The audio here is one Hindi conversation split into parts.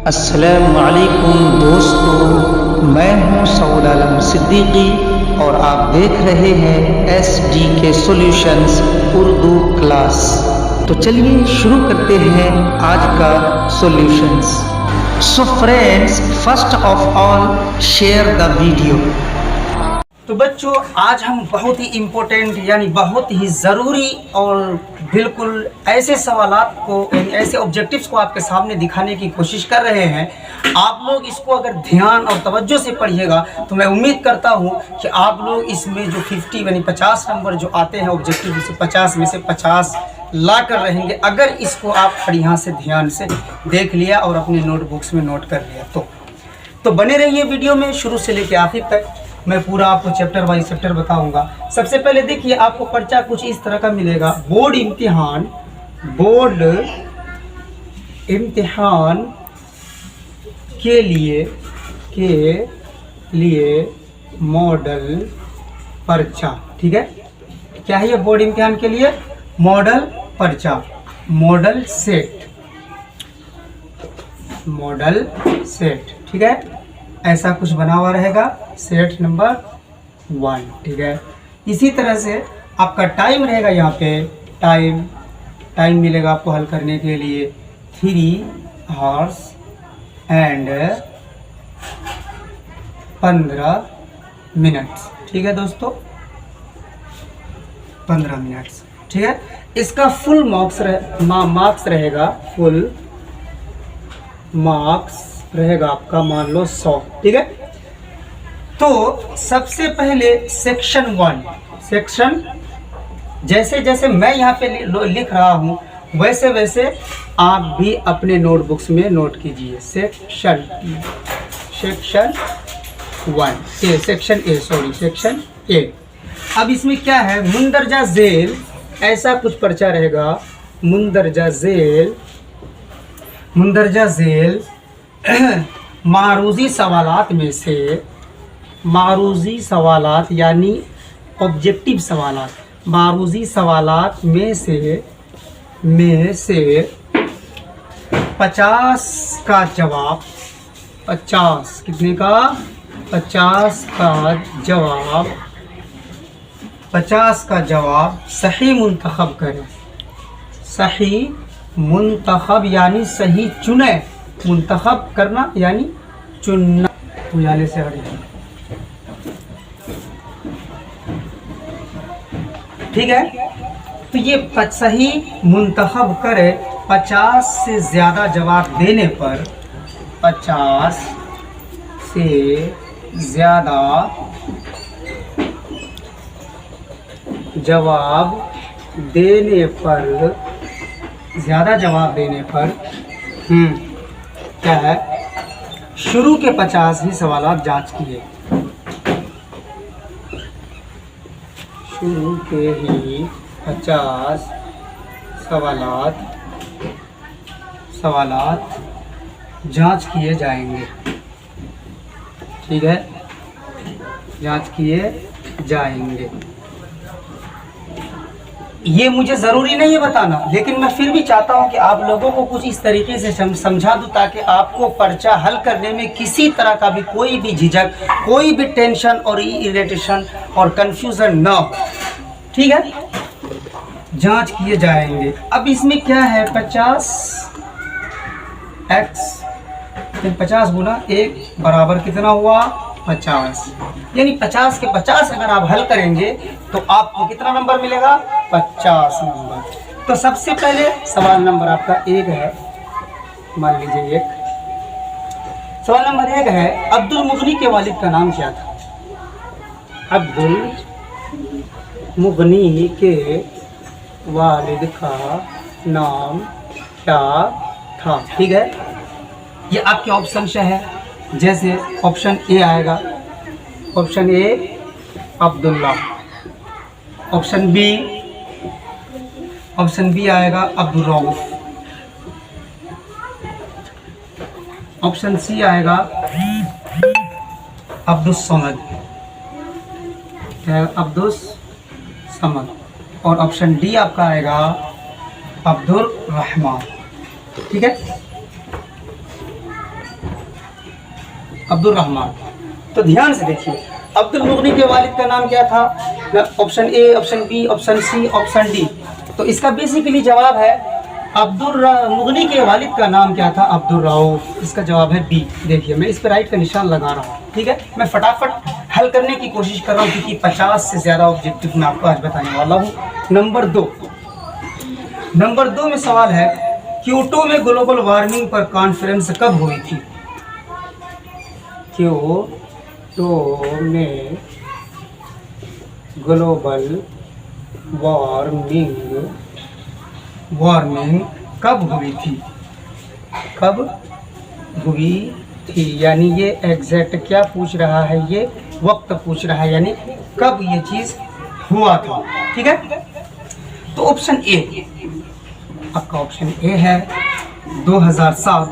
अस्सलामु अलैकुम दोस्तों, मैं हूं सऊद आलम सिद्दीकी और आप देख रहे हैं SDK सॉल्यूशंस उर्दू क्लास। तो चलिए शुरू करते हैं आज का solutions. So friends, first of all share the video. तो बच्चों, आज हम बहुत ही इम्पोर्टेंट यानी बहुत ही ज़रूरी और बिल्कुल ऐसे सवालात को यानी ऐसे ऑब्जेक्टिव्स को आपके सामने दिखाने की कोशिश कर रहे हैं। आप लोग इसको अगर ध्यान और तवज्जो से पढ़िएगा तो मैं उम्मीद करता हूं कि आप लोग इसमें जो 50 यानी 50 नंबर जो आते हैं ऑब्जेक्टिव से 50 में से 50 ला कर रहेंगे, अगर इसको आप बढ़िया से ध्यान से देख लिया और अपने नोटबुक्स में नोट कर लिया तो बने रहिए वीडियो में शुरू से लेकर आखिर तक। मैं पूरा आपको चैप्टर बाई चैप्टर बताऊंगा। सबसे पहले देखिए, आपको पर्चा कुछ इस तरह का मिलेगा। बोर्ड इम्तिहान के लिए मॉडल पर्चा। ठीक है, क्या है ये? बोर्ड इम्तिहान के लिए मॉडल पर्चा, मॉडल सेट। ठीक है, ऐसा कुछ बना हुआ रहेगा, सेट नंबर 1। ठीक है, इसी तरह से आपका टाइम रहेगा। यहाँ पे टाइम मिलेगा आपको हल करने के लिए 3 आवर्स एंड 15 मिनट्स। ठीक है दोस्तों, 15 मिनट्स। ठीक है, इसका फुल मार्क्स रहेगा आपका, मान लो 100। ठीक है, तो सबसे पहले सेक्शन 1 जैसे जैसे मैं यहाँ पे लिख रहा हूँ वैसे वैसे आप भी अपने नोटबुक्स में नोट कीजिए। Section 1 section A. अब इसमें क्या है? मुंदरजा झेल, ऐसा कुछ पर्चा रहेगा। मुंदरजा झेल मारूजी सवालात यानी ऑब्जेक्टिव सवालात, मारूजी सवालात में से 50 का जवाब, 50 कितने का? 50 का जवाब सही मुंतखब करें। सही मुंतखब यानी सही चुने, मुंतखब करना यानी चुनना। उजाले से हट। ठीक है, तो ये सही मुंतखब करे। 50 से ज़्यादा जवाब देने पर, 50 से ज़्यादा जवाब देने पर क्या है? शुरू के 50 ही सवालात जांच किए। शुरू के ही 50 सवालात जांच किए जाएंगे। ठीक है, जांच किए जाएंगे। ये मुझे ज़रूरी नहीं है बताना, लेकिन मैं फिर भी चाहता हूं कि आप लोगों को कुछ इस तरीके से समझा दूं ताकि आपको पर्चा हल करने में किसी तरह का भी कोई भी झिझक, कोई भी टेंशन और इरिटेशन और कंफ्यूजन ना हो। ठीक है, जांच किए जाएंगे। अब इसमें क्या है? 50 गुना 1 बराबर कितना हुआ? 50। यानी 50 के 50 अगर आप हल करेंगे तो आपको कितना नंबर मिलेगा? 50 नंबर। तो सबसे पहले सवाल नंबर आपका 1 है। मान लीजिए 1। सवाल नंबर 1 है, अब्दुल मुगनी के वालिद का नाम क्या था? अब्दुल मुगनी के वालिद का नाम क्या था? ठीक है, ये आपके ऑप्शन से है। जैसे ऑप्शन ए आएगा, option A Abdullah, option B आएगा अब्दुल रऊफ, ऑप्शन सी आएगा अब्दुल समद, और ऑप्शन डी आपका आएगा अब्दुल रहमान। ठीक है, अब्दुल रहमान। तो ध्यान से देखिए, अब्दुल मुगनी के वालिद का नाम क्या था? Option A, option B, option C, option D. तो इसका बेसिकली जवाब है अब्दुल मुगनी के वालिद का नाम क्या था? अब्दुल रऊफ। इसका जवाब है बी। देखिए मैं इस पर राइट का निशान लगा रहा हूँ, ठीक है। मैं फटाफट हल करने की कोशिश कर रहा हूँ क्योंकि 50 से ज़्यादा ऑब्जेक्टिव मैं आपको आज बताने वाला हूँ। नंबर दो में सवाल है, क्योटो में ग्लोबल वार्मिंग पर कॉन्फ्रेंस कब हुई थी? क्योटो में ग्लोबल वार्मिंग कब हुई थी? कब हुई थी यानी ये एग्जैक्ट क्या पूछ रहा है? ये वक्त पूछ रहा है, यानी कब ये चीज़ हुआ था, ठीक है। तो ऑप्शन ए, आपका ऑप्शन ए है 2007।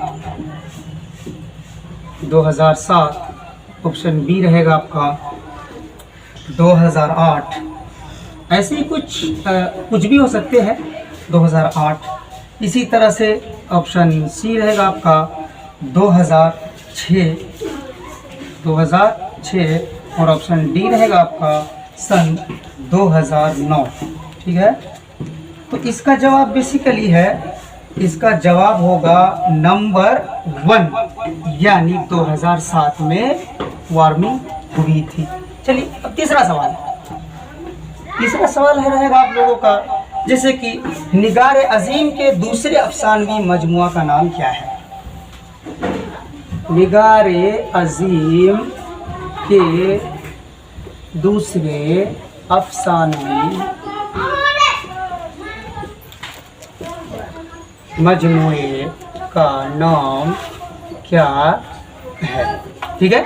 ऑप्शन बी रहेगा आपका 2008। ऐसे ही कुछ भी हो सकते हैं, 2008। इसी तरह से ऑप्शन सी रहेगा आपका 2006 और ऑप्शन डी रहेगा आपका सन 2009, ठीक है। तो इसका जवाब बेसिकली है, इसका जवाब होगा नंबर 1 यानी 2007 में वार्मिंग हुई थी। चलिए अब तीसरा सवाल है रहेगा आप लोगों का, जैसे कि निगार अजीम के दूसरे अफसानवी मजमुआ का नाम क्या है? निगार अजीम के दूसरे अफसानवी मजमुए का नाम क्या है? ठीक है,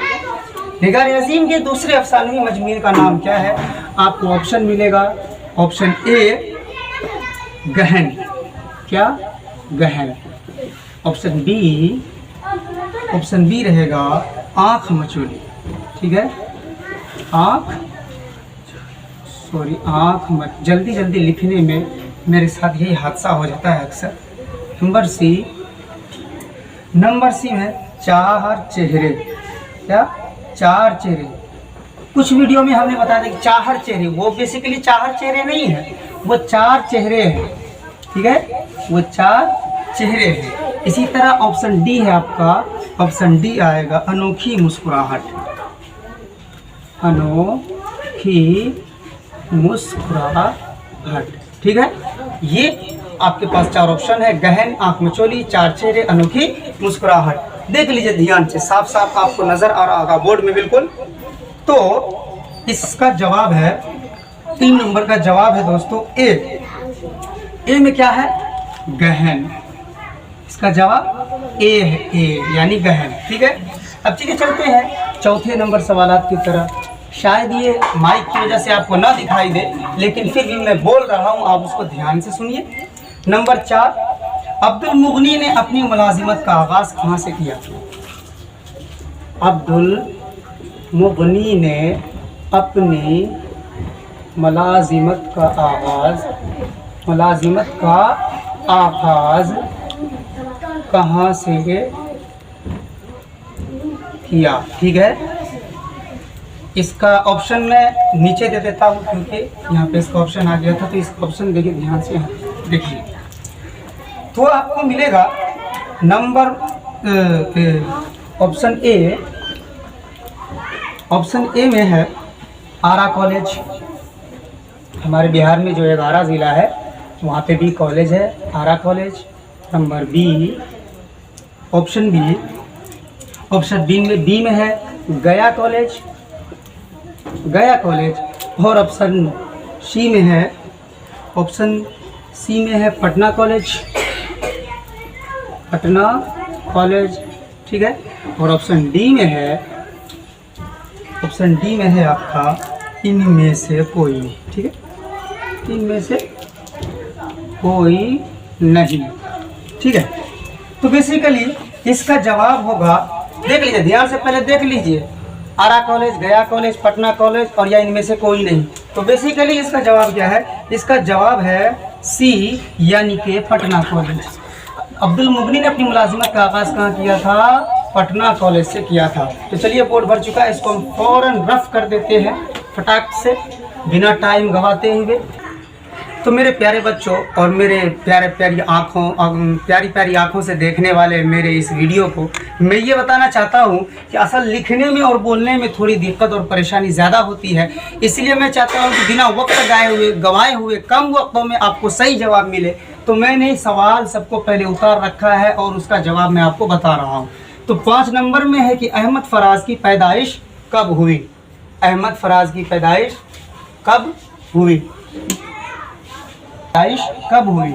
निगार अजीम के दूसरे अफसानवी मजमुए का नाम क्या है? आपको ऑप्शन मिलेगा। ऑप्शन ए गहन, क्या? गहन। ऑप्शन बी रहेगा आँख मचोली, ठीक है। जल्दी लिखने में मेरे साथ यही हादसा हो जाता है अक्सर। नंबर सी में चार चेहरे, क्या? चार चेहरे। कुछ वीडियो में हमने बताया था कि चार चेहरे, वो बेसिकली चार चेहरे नहीं है, वो चार चेहरे हैं, ठीक है, वो चार चेहरे हैं। इसी तरह ऑप्शन डी है आपका, ऑप्शन डी आएगा अनोखी मुस्कुराहट, अनोखी मुस्कुराहट, ठीक है। ये आपके पास चार ऑप्शन है, गहन, आंख मचोली, चार चेहरे, अनोखी मुस्कुराहट। देख लीजिए ध्यान से, साफ साफ आपको नजर आ रहा होगा बोर्ड में बिल्कुल। तो इसका जवाब है, 3 नंबर का जवाब है दोस्तों ए में क्या है? गहन। इसका जवाब ए है, ए यानी गहन, ठीक है। अब चलिए चलते हैं चौथे नंबर सवालात की तरफ। शायद ये माइक की वजह से आपको ना दिखाई दे, लेकिन फिर भी मैं बोल रहा हूँ, आप उसको ध्यान से सुनिए। नंबर 4, अब्दुल मुगनी ने अपनी मुलाजिमत का आगाज कहाँ से किया? अब्दुल मुगनी ने अपनी मुलाजिमत का आगाज कहाँ से किया? ठीक है, इसका ऑप्शन मैं नीचे दे देता हूँ क्योंकि यहाँ पे इसका ऑप्शन आ गया था, तो इसका ऑप्शन देखिए ध्यान से देखिए। तो आपको मिलेगा नंबर ऑप्शन ए में है आरा कॉलेज। हमारे बिहार में जो 11 ज़िला है वहाँ पे भी कॉलेज है, Ara college. Number B, option B में है गया कॉलेज, और ऑप्शन सी में है पटना कॉलेज, ठीक है। और ऑप्शन डी में है आपका इनमें से कोई, ठीक है, इनमें से कोई नहीं, ठीक है। तो बेसिकली इसका जवाब होगा, देख लीजिए ध्यान से, पहले देख लीजिए, आरा कॉलेज, गया कॉलेज, पटना कॉलेज और या इनमें से कोई नहीं। तो बेसिकली इसका जवाब क्या है? इसका जवाब है सी यानी कि पटना कॉलेज। अब्दुल मुगनी ने अपनी मुलाजिमत का आगाज़ कहाँ किया था? पटना कॉलेज से किया था। तो चलिए बोर्ड भर चुका है, इसको हम फौरन रफ कर देते हैं फटाक से बिना टाइम गवाते हुए। तो मेरे प्यारे बच्चों और मेरे प्यारी प्यारी आँखों से देखने वाले मेरे इस वीडियो को मैं ये बताना चाहता हूँ कि असल लिखने में और बोलने में थोड़ी दिक्कत और परेशानी ज़्यादा होती है, इसलिए मैं चाहता हूँ कि बिना वक्त गवाए हुए कम वक्तों में आपको सही जवाब मिले। तो मैंने सवाल सबको पहले उतार रखा है और उसका जवाब मैं आपको बता रहा हूँ। तो 5 नंबर में है कि अहमद फराज की पैदाइश कब हुई? अहमद फराज की पैदाइश कब हुई? कब हुई?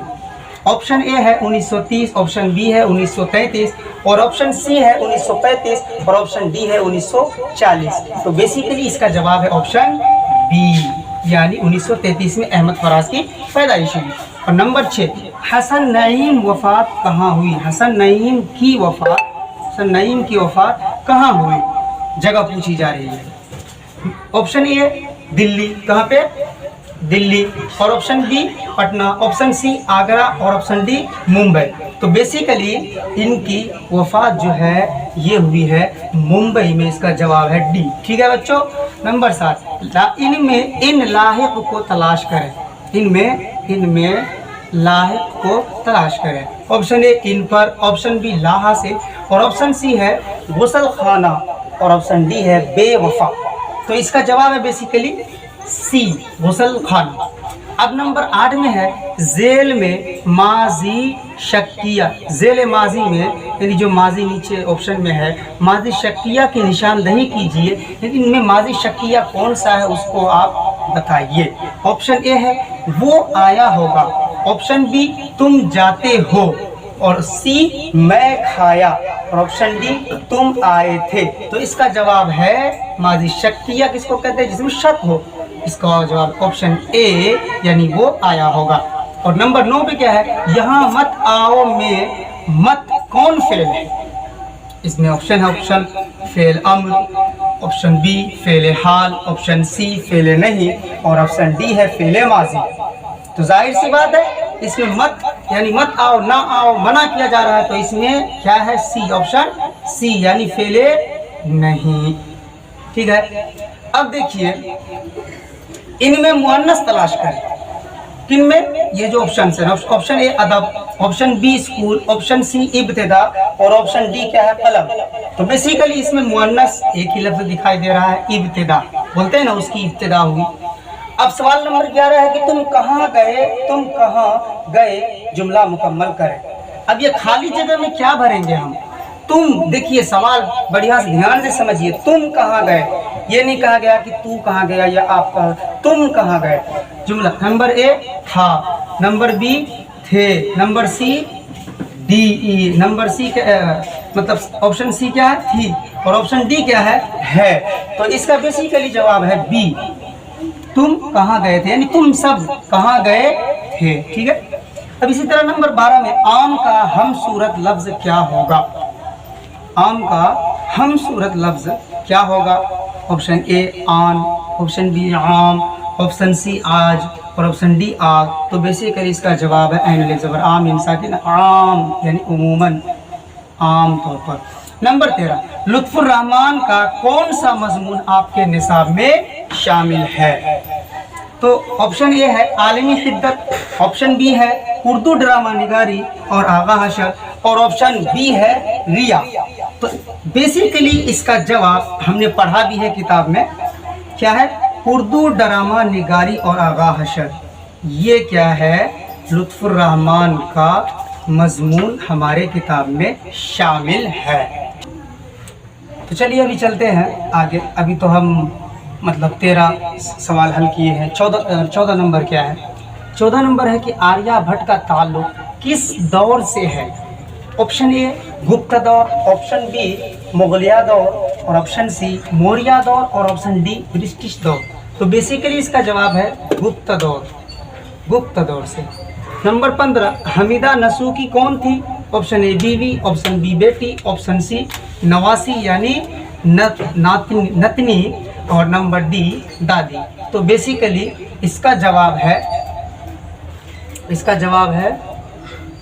ऑप्शन ए है 1930, ऑप्शन बी है 1933 और ऑप्शन सी है 1935 और ऑप्शन डी है 1940। तो बेसिकली इसका जवाब है ऑप्शन बी, यानी 1933 में अहमद फराज की पैदाइश हुई। और नंबर 6, हसन नईम वफात कहाँ हुई? हसन नईम की वफात कहाँ हुई? जगह पूछी जा रही है। ऑप्शन ए दिल्ली, कहाँ पे? दिल्ली। और option B Patna, option C Agra और ऑप्शन डी मुंबई। तो बेसिकली इनकी वफात जो है ये हुई है मुंबई में, इसका जवाब है डी। ठीक है बच्चों। नंबर 7, इनमें इन लाहिक को तलाश करें। इनमें लाहिक को तलाश करें। ऑप्शन ए इन पर, ऑप्शन बी लाहा से और ऑप्शन सी है गुसल खाना और ऑप्शन डी है बेवफा। तो इसका जवाब है बेसिकली सी, गुसल खाना। अब नंबर 8 में है जेल में माजी शक्किया। जेल माजी में यानी जो माजी नीचे ऑप्शन में है माजी शक्किया की निशानदही कीजिए, लेकिन इनमें माजी शक्किया कौन सा है उसको आप बताइए। ऑप्शन ए है वो आया होगा, ऑप्शन बी तुम जाते हो और सी मैं खाया और ऑप्शन डी तुम आए थे। तो इसका जवाब है माजी शक्किया किसको कहते हैं? जिसमें शक हो। इसका जवाब ऑप्शन ए यानी वो आया होगा। और नंबर 9 पे क्या है? यहाँ मत आओ में मत कौन फेल है? इसमें ऑप्शन है ऑप्शन फेल अम्र, ऑप्शन बी फेल हाल, ऑप्शन सी फेल नहीं और ऑप्शन डी है फेल माजी। तो जाहिर सी बात है इसमें मत यानी मत आओ ना आओ मना किया जा रहा है, तो इसमें क्या है? सी, ऑप्शन सी यानी फेले नहीं। ठीक है। अब देखिए इनमें मुअन्नस तलाश करें। किनमें? ये जो ऑप्शन है, ऑप्शन ए अदब, option B school, option C इब्तिदा और ऑप्शन डी क्या है? कलम। तो बेसिकली इसमें मुअन्नस एक ही लफ्ज दिखाई दे रहा है, इब्तिदा। बोलते हैं ना उसकी इब्तिदा हुई। अब सवाल नंबर 11 है कि तुम कहाँ गए जुमला मुकम्मल करें। अब ये खाली जगह में क्या भरेंगे हम? तुम, देखिए सवाल बढ़िया से ध्यान से समझिए। तुम कहाँ गए, ये नहीं कहा गया कि तू कहाँ गया या आप कहाँ, तुम कहाँ गए। जुमला नंबर ए था, नंबर बी थे, number C D E, number C मतलब ऑप्शन सी क्या है? थी और ऑप्शन डी क्या है। तो इसका बेसिकली जवाब है बी, तुम कहाँ गए थे, यानी तुम सब कहाँ गए थे। ठीक है। अब इसी तरह नंबर 12 में आम का हमसूरत लफ्ज क्या होगा? आम का हमसूरत लफ्ज क्या होगा? ऑप्शन ए आन, ऑप्शन बी आम, ऑप्शन सी आज और ऑप्शन डी आग। तो बेसिकली इसका जवाब है ऐन ज़बर आम इंसाकिन आम यानी उमूमन, आम तौर पर। नंबर 13, लुत्फुर रहमान का कौन सा मजमून आपके निसाब में शामिल है? तो ऑप्शन ए है आलमी शिद्दत, ऑप्शन बी है उर्दू ड्रामा निगारी और आगा हशर और ऑप्शन बी है रिया। तो बेसिकली इसका जवाब हमने पढ़ा भी है किताब में, क्या है? उर्दू ड्रामा निगारी और आगा हशर। ये क्या है? लुत्फुर रहमान का मजमून हमारे किताब में शामिल है। तो चलिए अभी चलते हैं आगे। अभी तो हम मतलब 13 सवाल हल किए हैं। 14 नंबर क्या है? 14 नंबर है कि आर्यभट्ट का ताल्लुक किस दौर से है? ऑप्शन ए गुप्त दौर, ऑप्शन बी मुगलिया दौर और ऑप्शन सी मौर्य दौर और ऑप्शन डी ब्रिटिश दौर। तो बेसिकली इसका जवाब है गुप्त दौर, गुप्त दौर से। नंबर 15, हमीदा नसूकी कौन थी? ऑप्शन ए बीवी, ऑप्शन बी बेटी, ऑप्शन सी नवासी यानी नतनी और नंबर डी दादी। तो बेसिकली इसका जवाब है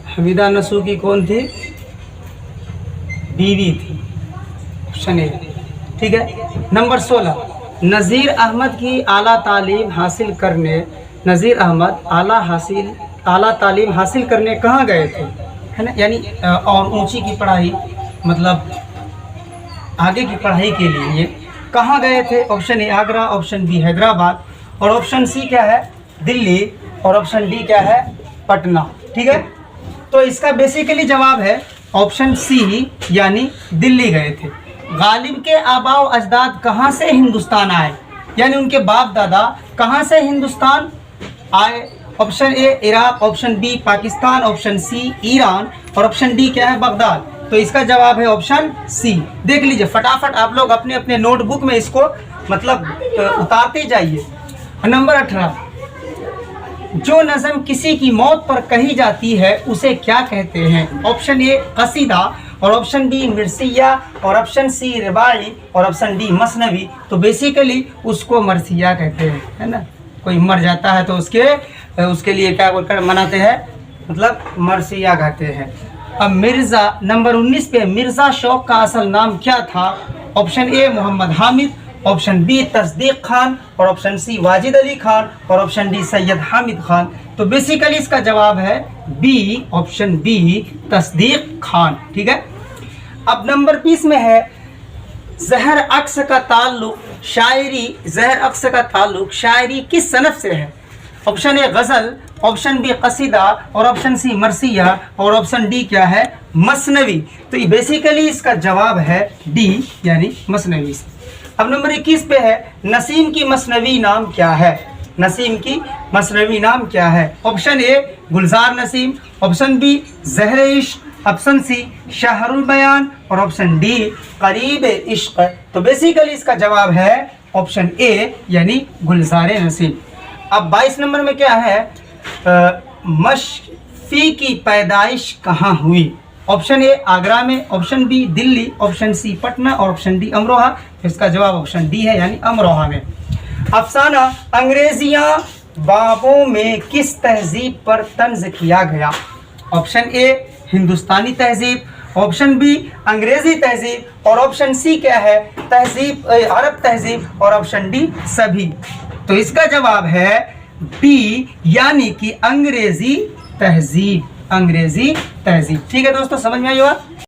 हमीदा नसूकी कौन थी? बीवी थी। Option A. ठीक है। नंबर 16, नज़ीर अहमद की आला तालीम हासिल करने, नज़ीर अहमद आला तालीम हासिल करने कहाँ गए थे, है ना, यानी और ऊंची की पढ़ाई, मतलब आगे की पढ़ाई के लिए कहाँ गए थे। Option A Agra, option B Hyderabad, और ऑप्शन सी क्या है, दिल्ली, और ऑप्शन डी क्या है, पटना। ठीक है। तो इसका बेसिकली जवाब है ऑप्शन सी, यानी दिल्ली गए थे। गालिब के आबाओ अजदाद कहाँ से हिंदुस्तान आए, यानी उनके बाप दादा कहाँ से हिंदुस्तान आए। Option A Iraq, option B Pakistan, option C Iran, और ऑप्शन डी क्या है, बगदाद। तो इसका जवाब है ऑप्शन सी। देख लीजिए फटाफट आप लोग अपने अपने नोटबुक में इसको मतलब उतारते जाइए। नंबर 18, जो नज़म किसी की मौत पर कही जाती है उसे क्या कहते हैं। ऑप्शन ए कसीदा, और ऑप्शन बी मिर्सिया, और ऑप्शन सी रिबाई, और ऑप्शन डी मसनवी। तो बेसिकली उसको मरसिया कहते हैं, है ना। कोई मर जाता है तो उसके लिए क्या मनाते हैं, मतलब मरसिया कहते हैं। अब मिर्ज़ा, नंबर 19 पे, मिर्ज़ा शौक का असल नाम क्या था। Option A Mohammad Hamid, option B Tasdiq Khan, और ऑप्शन सी वाजिद अली खान, और ऑप्शन डी सैयद हामिद खान। तो बेसिकली इसका जवाब है B, option B Tasdiq Khan. ठीक है। अब नंबर 20 में है, ज़हर अक्स का ताल्लुक शायरी किस सनफ से है। ऑप्शन ए गज़ल, ऑप्शन बी कसीदा, और ऑप्शन सी मरसिया, और ऑप्शन डी क्या है, मसनवी। तो ये बेसिकली इसका जवाब है डी, यानी मसनवी से। अब नंबर 21 पे है, नसीम की मसनवी नाम क्या है। नसीम की मसनवी नाम क्या है। Option A Gulzar Naseem, option B Zahr Ishq, option C Shahrul बयान, और ऑप्शन डी करीब इश्क। तो बेसिकली इसका जवाब है ऑप्शन ए, यानी गुलजार नसीम। अब 22 नंबर में क्या है, मशफ़ी की पैदाइश कहाँ हुई। ऑप्शन ए आगरा में, option B Delhi, option C Patna, और ऑप्शन डी अमरोहा। तो इसका जवाब ऑप्शन डी है, यानी अमरोहा में। अफसाना अंग्रेजियाँ बाबों में किस तहजीब पर तंज किया गया। ऑप्शन ए हिंदुस्तानी तहजीब, ऑप्शन बी अंग्रेजी तहजीब, और ऑप्शन सी क्या है, तहजीब अरब तहजीब, और ऑप्शन डी सभी। तो इसका जवाब है बी, यानी कि अंग्रेजी तहजीब। अंग्रेजी तहजीब। ठीक है दोस्तों, समझ में आई बात।